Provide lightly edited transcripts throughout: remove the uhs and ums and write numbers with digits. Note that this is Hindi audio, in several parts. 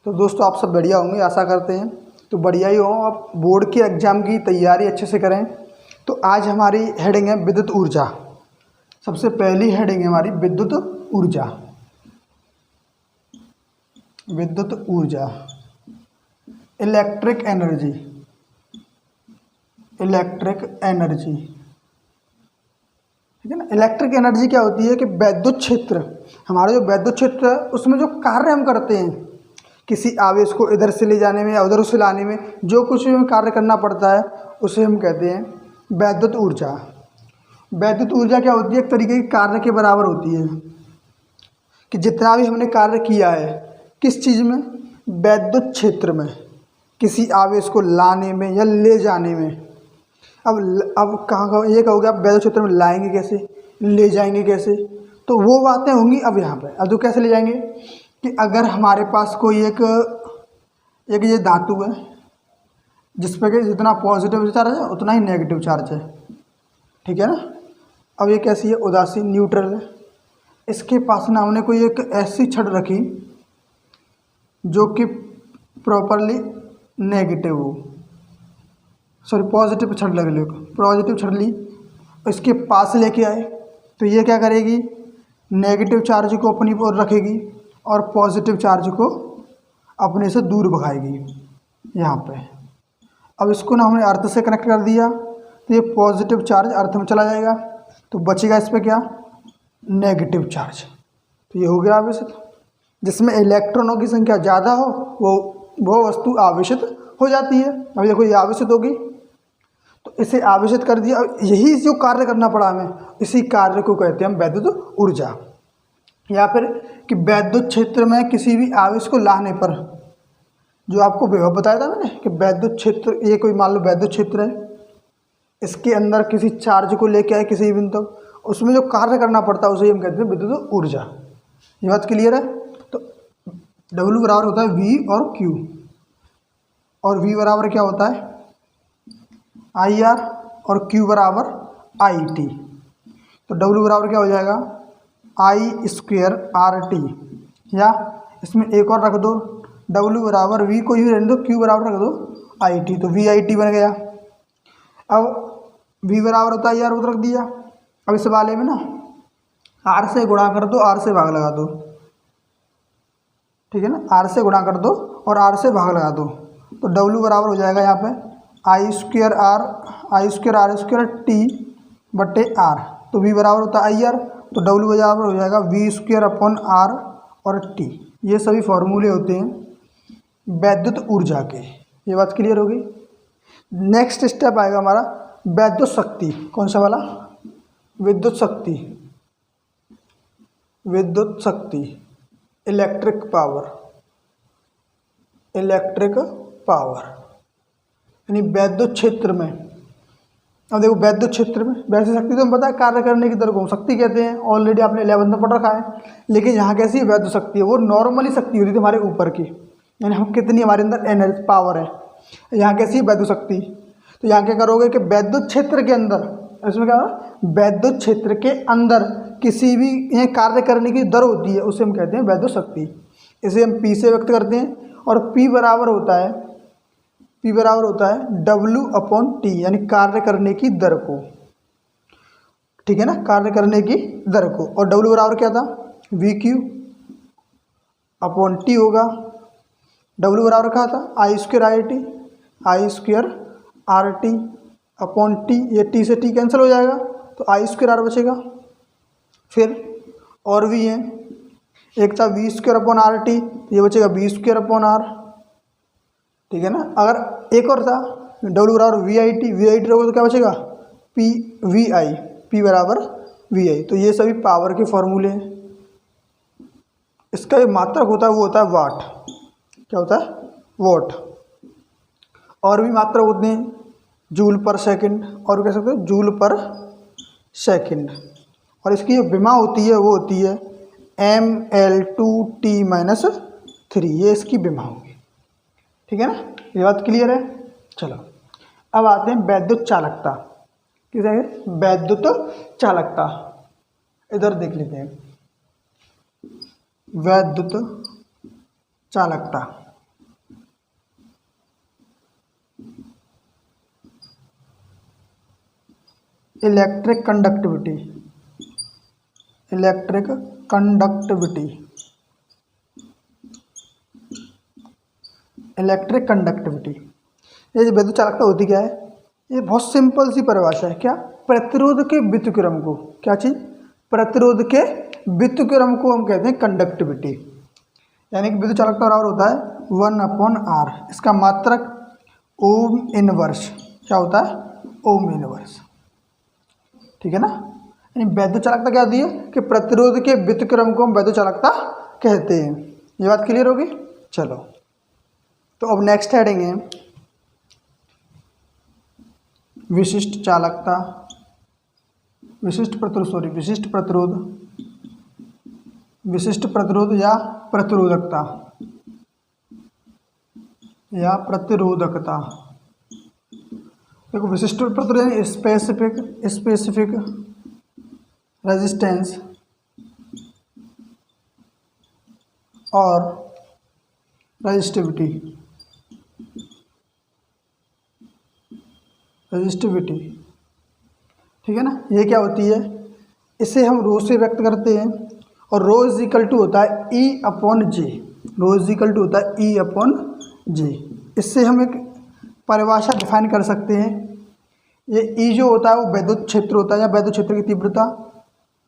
तो दोस्तों आप सब बढ़िया होंगे, आशा करते हैं। तो बढ़िया ही हो, आप बोर्ड के एग्ज़ाम की तैयारी अच्छे से करें। तो आज हमारी हेडिंग है विद्युत ऊर्जा। सबसे पहली हेडिंग है हमारी विद्युत ऊर्जा। विद्युत ऊर्जा, इलेक्ट्रिक एनर्जी। इलेक्ट्रिक एनर्जी, ठीक है ना। इलेक्ट्रिक एनर्जी क्या होती है कि वैद्युत क्षेत्र, हमारा जो वैद्युत क्षेत्र है उसमें जो कार्य हम करते हैं, किसी आवेश को इधर से ले जाने में या उधर से लाने में जो कुछ भी हमें कार्य करना पड़ता है उसे हम कहते हैं वैद्युत ऊर्जा। वैद्युत ऊर्जा क्या होती है, एक तरीके की कार्य के बराबर होती है कि जितना भी हमने कार्य किया है किस चीज़ में, वैद्युत क्षेत्र में, किसी आवेश को लाने में या ले जाने में। अब कहाँ ये कहोगे आप वैद्युत क्षेत्र में लाएंगे कैसे, ले जाएंगे कैसे, तो वो बातें होंगी अब यहाँ पर। अब तो कैसे ले जाएंगे कि अगर हमारे पास कोई एक ये धातु है जिस पर कि जितना पॉजिटिव चार्ज है उतना ही नेगेटिव चार्ज है, ठीक है ना। अब ये कैसी है, उदासीन न्यूट्रल है। इसके पास ना हमने कोई एक ऐसी छड़ रखी जो कि प्रॉपरली नेगेटिव हो, सॉरी पॉजिटिव छड़ लग लो, पॉजिटिव छड़ ली, इसके पास लेके आए तो ये क्या करेगी, नेगेटिव चार्ज को अपनी ओर रखेगी और पॉजिटिव चार्ज को अपने से दूर भगाएगी यहाँ पे। अब इसको ना हमने अर्थ से कनेक्ट कर दिया तो ये पॉजिटिव चार्ज अर्थ में चला जाएगा, तो बचेगा इस पर क्या, नेगेटिव चार्ज। तो ये हो गया आवेशित। जिसमें इलेक्ट्रॉनों की संख्या ज़्यादा हो वो वस्तु आवेशित हो जाती है। अब देखो ये आवेशित होगी तो इसे आवेशित कर दिया। यही जो कार्य करना पड़ा हमें, इसी कार्य को कहते हैं हम वैद्युत ऊर्जा। या फिर कि वैद्युत क्षेत्र में किसी भी आवेश को लाने पर, जो आपको विभव बताया था मैंने कि वैद्युत क्षेत्र, ये कोई मान लो वैद्युत क्षेत्र है, इसके अंदर किसी चार्ज को लेके आए किसी बिंदु तक, उसमें जो कार्य करना पड़ता है उसे हम कहते हैं विद्युत ऊर्जा। ये बात क्लियर है। तो W बराबर होता है V और Q, और V बराबर क्या होता है IR और Q बराबर IT। तो W बराबर क्या हो जाएगा I²RT, या इसमें एक और रख दो, W बराबर V को ही रहने दो, Q बराबर रख दो IT, तो VIT बन गया। अब V बराबर होता है R, रख दिया। अब इस वाले में ना R से गुणा कर दो, R से भाग लगा दो, ठीक है ना। R से गुणा कर दो और R से भाग लगा दो, तो W बराबर हो जाएगा यहाँ पे I²R²T बटे R। तो V बराबर होता है IR, तो W बराबर हो जाएगा V²/R और T। ये सभी फॉर्मूले होते हैं वैद्युत ऊर्जा के। ये बात क्लियर होगी। नेक्स्ट स्टेप आएगा हमारा वैद्युत शक्ति। कौन सा वाला, विद्युत शक्ति। विद्युत शक्ति, इलेक्ट्रिक पावर। इलेक्ट्रिक पावर यानी वैद्युत क्षेत्र में। अब देखो वैद्युत क्षेत्र में वैसे शक्ति तो हम पता है कार्य करने की दर को शक्ति कहते हैं, ऑलरेडी आपने 11th में पढ़ रखा है। लेकिन यहाँ कैसी वैद्युत शक्ति है, वो नॉर्मली शक्ति होती थी हमारे ऊपर की, यानी हम कितनी हमारे अंदर एनर्जी पावर है। यहाँ कैसी वैद्युत शक्ति, तो यहाँ क्या करोगे कि वैद्युत क्षेत्र के अंदर, इसमें क्या होगा, वैद्युत क्षेत्र के अंदर किसी भी ये कार्य करने की दर होती है उसे हम कहते हैं वैद्युत शक्ति। इसे हम P से व्यक्त करते हैं, और P बराबर होता है W/T, यानी कार्य करने की दर को, ठीक है ना, कार्य करने की दर को। और W बराबर क्या था, VQ/T होगा। W बराबर क्या था, I²RT/T, ये T से T कैंसिल हो जाएगा तो I²R बचेगा। फिर और भी है, एक था V²/RT, ये बचेगा V²/R, ठीक है ना। अगर एक और था W बराबर VIT रहोगे तो क्या बचेगा P बराबर VI। तो ये सभी पावर के फॉर्मूले हैं। इसका जो मात्रक होता है वो होता है वाट। क्या होता है, वाट। और भी मात्रक होते हैं, जूल पर सेकंड, और कह सकते हो जूल पर सेकंड। और इसकी जो विमा होती है वो होती है mL2T-3, ये इसकी विमा होगी, ठीक है ना। ये बात क्लियर है। चलो अब आते हैं वैद्युत चालकता। किस है वैद्युत चालकता, इधर देख लेते हैं। वैद्युत चालकता electric conductivity, electric conductivity, electric conductivity. ये जो विद्युत चालकता होती क्या है, ये बहुत सिंपल सी परिभाषा है। क्या? प्रतिरोध के विद्युतक्रम को, क्या चीज़? प्रतिरोध के विद्युतक्रम को हम कहते हैं कंडक्टिविटी। यानी कि विद्युत चालकता बराबर होता है 1/r। इसका मात्रक ओम इनवर्स क्या होता है? Ohm inverse. ठीक है ना। यानी वैद्युत चालकता क्या होती है कि प्रतिरोध के विद्युतक्रम को हम वैद्युत चालकता कहते हैं। ये बात क्लियर होगी। चलो, तो अब नेक्स्ट हेडिंग है विशिष्ट चालकता, विशिष्ट प्रतिरोध या प्रतिरोधकता, देखो विशिष्ट प्रतिरोध यानी स्पेसिफिक रेजिस्टेंस और रेजिस्टिविटी, ठीक है ना। ये क्या होती है, इसे हम रो से व्यक्त करते हैं और रो इज इक्वल टू होता है E/J, row is equal to होता है E/J। इससे हम एक परिभाषा डिफाइन कर सकते हैं। ये E जो होता है वो विद्युत क्षेत्र होता है या विद्युत क्षेत्र की तीव्रता,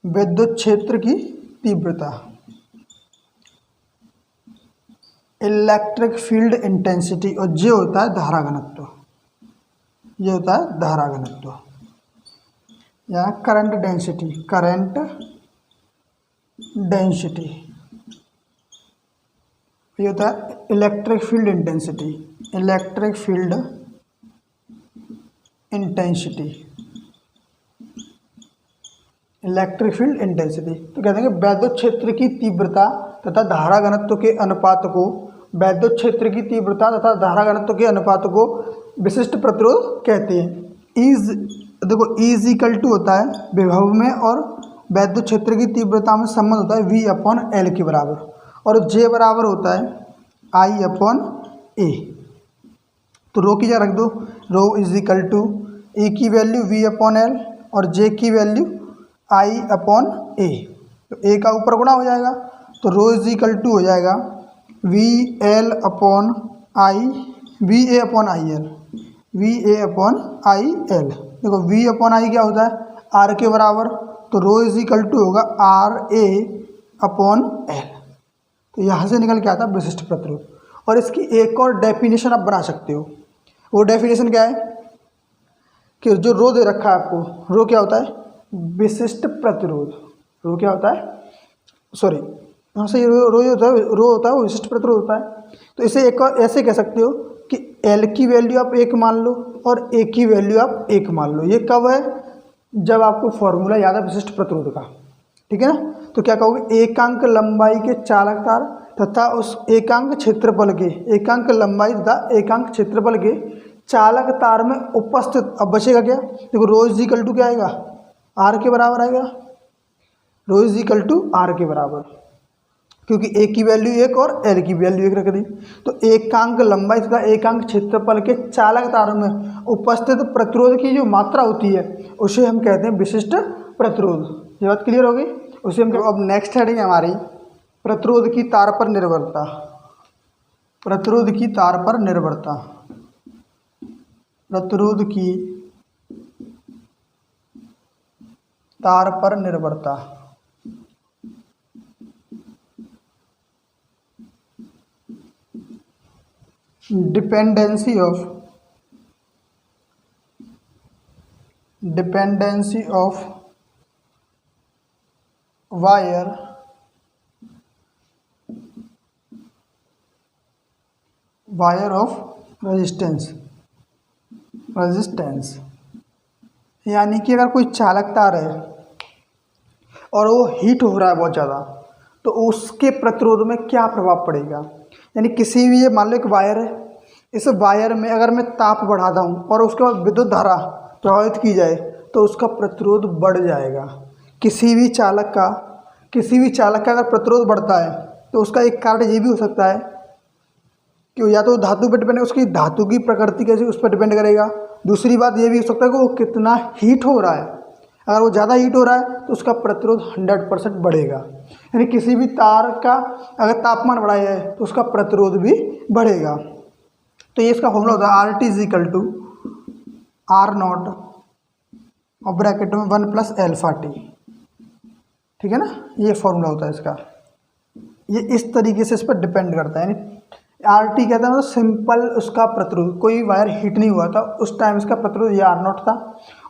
विद्युत क्षेत्र की तीव्रता, इलेक्ट्रिक फील्ड इंटेंसिटी, और J होता है धारा घनत्व, ये होता है धारा घनत्व या करंट डेंसिटी, ये होता है इलेक्ट्रिक फील्ड इंटेंसिटी, तो कहते हैं कि वैद्युत क्षेत्र की तीव्रता तथा धारा घनत्व के अनुपात को, वैद्युत क्षेत्र की तीव्रता तथा धारा घनत्व के अनुपात को विशिष्ट प्रतिरोध कहते हैं। देखो इज इक्वल टू होता है विभव में और वैद्युत क्षेत्र की तीव्रता में संबंध होता है V/L के बराबर, और J बराबर होता है I/A। तो रो की जगह रख दो, रो इज इक्वल टू E की वैल्यू V/L और J की वैल्यू I/A। तो A का ऊपर गुणा हो जाएगा, तो रो इज इक्वल टू हो जाएगा VA/IL। देखो V/I क्या होता है? R के बराबर, तो रो इज इक्वल टू होगा RA/L। तो यहाँ से निकल के आता है विशिष्ट प्रतिरोध। और इसकी एक और डेफिनेशन आप बना सकते हो। वो डेफिनेशन क्या है कि जो रो दे रखा है आपको, रो क्या होता है? विशिष्ट प्रतिरोध। रो क्या होता है? सॉरी, यहाँ से रो होता है वो विशिष्ट प्रतिरोध होता है। तो इसे एक और ऐसे कह सकते हो कि L की वैल्यू आप 1 मान लो और A की वैल्यू आप 1 मान लो। ये कब है? जब आपको फॉर्मूला याद है विशिष्ट प्रतिरोध का। ठीक है ना। तो क्या कहोगे? एकांक लंबाई के चालक तार तथा उस एकांक क्षेत्रफल के, एकांक लंबाई तथा एकांक क्षेत्रफल के चालक तार में उपस्थित, अब बचेगा क्या? देखो रो इज इक्वल टू क्या आएगा? R के बराबर आएगा। रो इज इक्वल टू R के बराबर, क्योंकि A की वैल्यू 1 और L की वैल्यू 1 रख दी। तो एकांक लंबाई तथा एकांक क्षेत्रफल के चालक तारों में उपस्थित प्रतिरोध की जो मात्रा होती है उसे हम कहते हैं विशिष्ट प्रतिरोध। ये बात क्लियर होगी। उसे हम अब नेक्स्ट हेडिंग है हमारी प्रतिरोध की तार पर निर्भरता, प्रतिरोध की तार पर निर्भरता, प्रतिरोध की तार पर निर्भरता। Dependency of wire of resistance, यानी कि अगर कोई चालक तार है और वो हीट हो रहा है बहुत ज़्यादा, तो उसके प्रतिरोध में क्या प्रभाव पड़ेगा। यानी किसी भी, ये मान लो एक वायर है, इस वायर में अगर मैं ताप बढ़ाता हूँ और उसके बाद विद्युत धारा प्रभावित की जाए तो उसका प्रतिरोध बढ़ जाएगा। किसी भी चालक का अगर प्रतिरोध बढ़ता है तो उसका एक कारण ये भी हो सकता है कि या तो धातु पर डिपेंड है, उसकी धातु की प्रकृति कैसी उस पर डिपेंड करेगा। दूसरी बात ये भी हो सकता है कि वो कितना हीट हो रहा है, अगर वो ज़्यादा हीट हो रहा है तो उसका प्रतिरोध 100% बढ़ेगा। यानी किसी भी तार का अगर तापमान बढ़ा है तो उसका प्रतिरोध भी बढ़ेगा। तो ये इसका फॉर्मूला होता है RT is equal to R not और ब्रैकेट में 1 प्लस एल्फा टी। ठीक है ना, ये फॉर्मूला होता है इसका। ये इस तरीके से इस पर डिपेंड करता है। यानी आर टी कहता है मतलब सिंपल उसका प्रतिरोध, कोई वायर हीट नहीं हुआ था उस टाइम इसका प्रतिरोध ये आर नॉट था।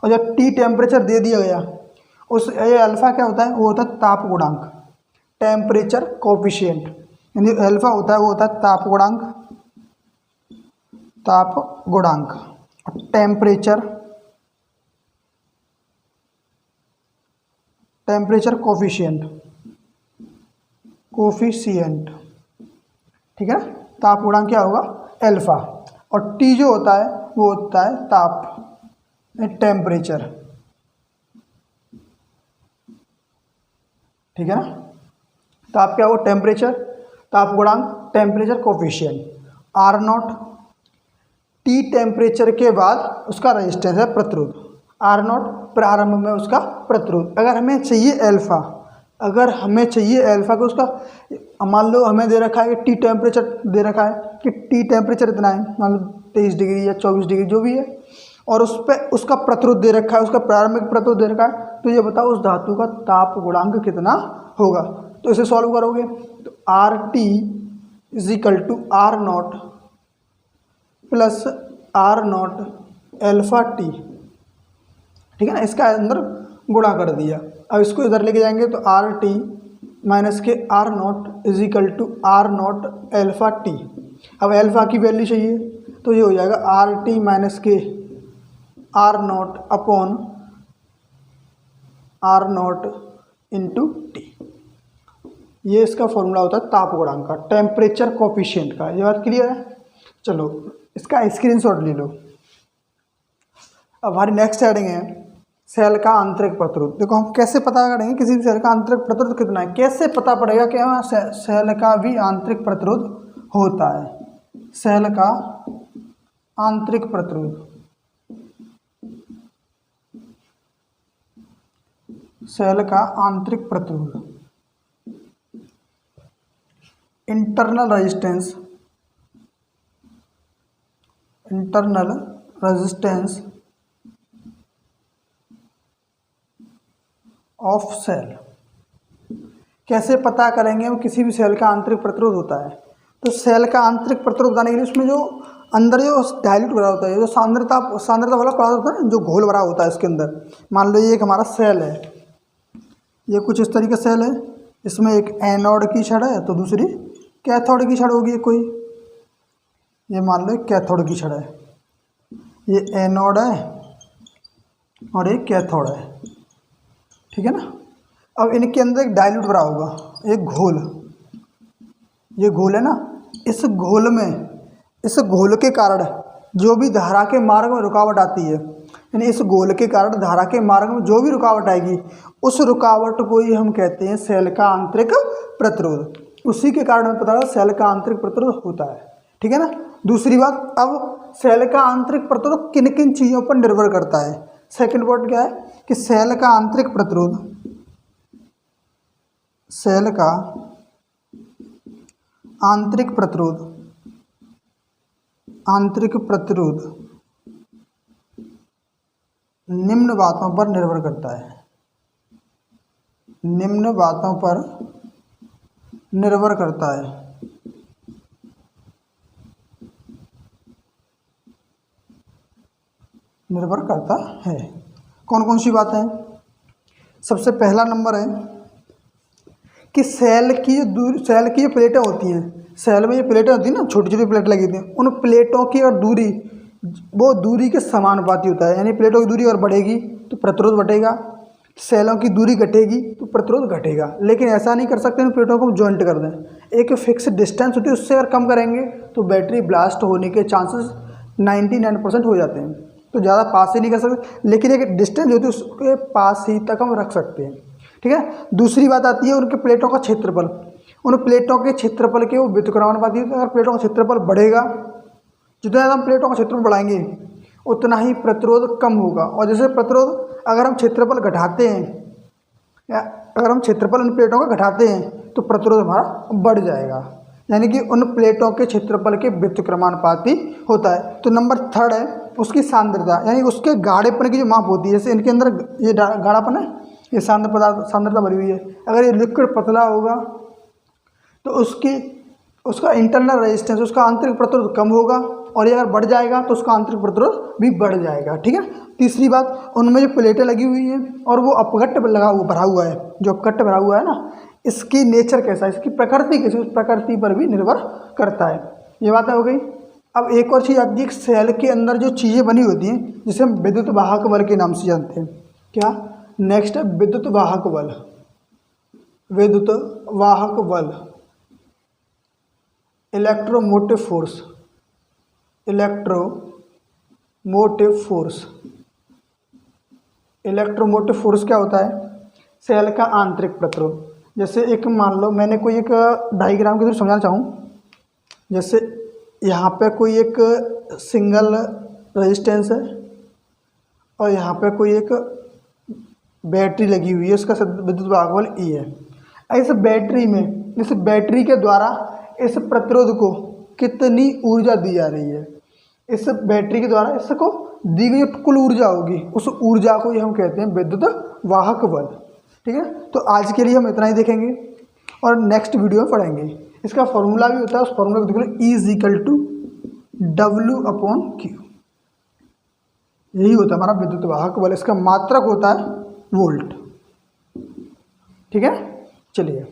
और जब टी टेम्परेचर दे दिया गया उस ये अल्फ़ा क्या होता है, वो होता है ताप गुणांक, टेम्परेचर कोफिशिएंट। यानी अल्फ़ा होता है वो होता है ताप गुणांक, ताप गुणांक। और टेम्परेचर कोफिशिएंट। ठीक है ना, ताप गुणांक क्या होगा अल्फ़ा। और टी जो होता है वो होता है ताप, टेम्परेचर। ठीक है ना, ताप क्या होगा टेम्परेचर, ताप गुणांक, temperature coefficient R not. T temperature के बाद उसका रेजिस्टेंस है प्रतिरोध, आर नॉट प्रारंभ में उसका प्रतिरोध। अगर हमें चाहिए अल्फ़ा, अगर हमें चाहिए अल्फ़ा को उसका, मान लो हमें दे रखा है कि टी टेम्परेचर दे रखा है कि टी टेम्परेचर इतना है, मान लो 23 डिग्री या 24 डिग्री जो भी है, और उस पर उसका प्रतिरोध दे रखा है, उसका प्रारंभिक प्रतिरोध दे रखा है, तो ये बताओ उस धातु का ताप गुणांक कितना होगा। तो इसे सॉल्व करोगे तो R T is equal to R not plus R not alpha T. ठीक है ना, इसका अंदर गुणा कर दिया। अब इसको इधर लेके जाएंगे तो आर टी माइनस के R not is equal to R not alpha T. अब एल्फा की वैल्यू चाहिए तो ये हो जाएगा आर टी माइनस के R not upon R not into T. ये इसका फॉर्मूला होता है ताप गुणांक का, टेम्परेचर कोफिशिएंट का। ये बात क्लियर है। चलो इसका स्क्रीनशॉट ले लो। अब हमारी नेक्स्ट हेडिंग है सेल का आंतरिक प्रतिरोध। देखो हम कैसे पता करेंगे किसी भी सेल का आंतरिक प्रतिरोध कितना है, कैसे पता पड़ेगा कि हाँ सेल का भी आंतरिक प्रतिरोध होता है। सेल का आंतरिक प्रतिरोध, सेल का आंतरिक प्रतिरोध, internal resistance, internal resistance of cell. कैसे पता करेंगे वो किसी भी सेल का आंतरिक प्रतिरोध होता है। तो सेल का आंतरिक प्रतिरोध बताने के लिए उसमें जो अंदर जो डाइल्यूट भरा होता है, जो सांद्रता वाला पदार्थ होता है ना, जो घोल भरा होता है इसके अंदर। मान लो ये एक हमारा सेल है, ये कुछ इस तरीके सेल है, इसमें एक एनोड की छड़ है तो दूसरी कैथोड की छड़ होगी कोई। ये मान लो एक कैथोड की छड़ है, ये एनोड है और एक कैथोड है। ठीक है ना। अब इनके अंदर एक डाइल्यूट भरा होगा, एक घोल, ये घोल है ना, इस घोल में, इस घोल के कारण जो भी धारा के मार्ग में रुकावट आती है, यानी इस घोल के कारण धारा के मार्ग में जो भी रुकावट आएगी उस रुकावट को ही हम कहते हैं सेल का आंतरिक प्रतिरोध। उसी के कारण हमें पता है सेल का आंतरिक प्रतिरोध होता है। ठीक है ना। दूसरी बात, अब सेल का आंतरिक प्रतिरोध किन किन चीज़ों पर निर्भर करता है। सेकंड पॉइंट क्या है कि सेल का आंतरिक प्रतिरोध, सेल का आंतरिक प्रतिरोध, आंतरिक प्रतिरोध निम्न बातों पर निर्भर करता है, निम्न बातों पर निर्भर करता है। निर्भर करता है। कौन कौन सी बातें हैं। सबसे पहला नंबर है कि सेल की जो प्लेटें होती हैं, सेल में जो प्लेटें होती हैं ना, छोटी छोटी प्लेट लगी होती हैं, उन प्लेटों की और दूरी, वो दूरी के समानुपाती होता है। यानी प्लेटों की दूरी और बढ़ेगी तो प्रतिरोध बढ़ेगा, सेलों की दूरी घटेगी तो प्रतिरोध घटेगा। लेकिन ऐसा नहीं कर सकते प्लेटों को हम जॉइंट कर दें। एक फिक्स डिस्टेंस होती है, उससे अगर कम करेंगे तो बैटरी ब्लास्ट होने के चांसेस 99% हो जाते हैं। तो ज़्यादा पास ही नहीं कर सकते, लेकिन एक डिस्टेंस होती है उसके पास ही तक हम रख सकते हैं। ठीक है। दूसरी बात आती है उनके प्लेटों का क्षेत्रफल। उन प्लेटों के क्षेत्रफल के वो व्युत्क्रमानुपाती है। अगर प्लेटों का क्षेत्रफल बढ़ेगा, जितना ज़्यादा हम प्लेटों का क्षेत्रफल बढ़ाएंगे उतना ही प्रतिरोध कम होगा। और जैसे प्रतिरोध अगर हम क्षेत्रफल घटाते हैं या अगर हम क्षेत्रफल उन प्लेटों का घटाते हैं तो प्रतिरोध हमारा बढ़ जाएगा, यानी कि उन प्लेटों के क्षेत्रफल के व्युत्क्रमानुपाती होता है। तो नंबर 3 है उसकी सांद्रता, यानी उसके गाढ़ेपन की जो माप होती है। जैसे इनके अंदर ये गाढ़ापन है, ये सांद्रता भरी हुई है। अगर ये लिक्विड पतला होगा तो उसका इंटरनल रेजिस्टेंस, उसका आंतरिक प्रतिरोध कम होगा, और ये अगर बढ़ जाएगा तो उसका आंतरिक प्रतिरोध भी बढ़ जाएगा। ठीक है। तीसरी बात, उनमें जो प्लेटें लगी हुई हैं और वो अपघट्ट भरा हुआ है, जो अपघट्ट भरा हुआ है ना, इसकी नेचर कैसा है, इसकी प्रकृति कैसी, उस प्रकृति पर भी निर्भर करता है। ये बात हो गई। अब एक और चीज़ आती है, सेल के अंदर जो चीज़ें बनी होती हैं जिसे हम विद्युत वाहक बल के नाम से जानते हैं। क्या? नेक्स्ट है विद्युत वाहक बल। विद्युत वाहक बल, electromotive force. Electromotive force, electromotive force क्या होता है? सेल का आंतरिक प्रतिरोध। जैसे एक मान लो मैंने कोई एक डायग्राम के थ्रू समझाना चाहूँ, जैसे यहाँ पे कोई एक सिंगल रेजिस्टेंस है और यहाँ पे कोई एक बैटरी लगी हुई है, उसका विद्युत वाहक बल E है। इस बैटरी में, इस बैटरी के द्वारा इस प्रतिरोध को कितनी ऊर्जा दी जा रही है, इस बैटरी के द्वारा इसको दी गई कुल ऊर्जा होगी, उस ऊर्जा को ही हम कहते हैं विद्युत वाहक बल। ठीक है। तो आज के लिए हम इतना ही देखेंगे और नेक्स्ट वीडियो में पढ़ेंगे। इसका फॉर्मूला भी होता है, उस फॉर्मूला को देख लो, E=W/Q। यही होता है हमारा विद्युत वाहक बल। इसका मात्रक होता है वोल्ट। ठीक है। चलिए।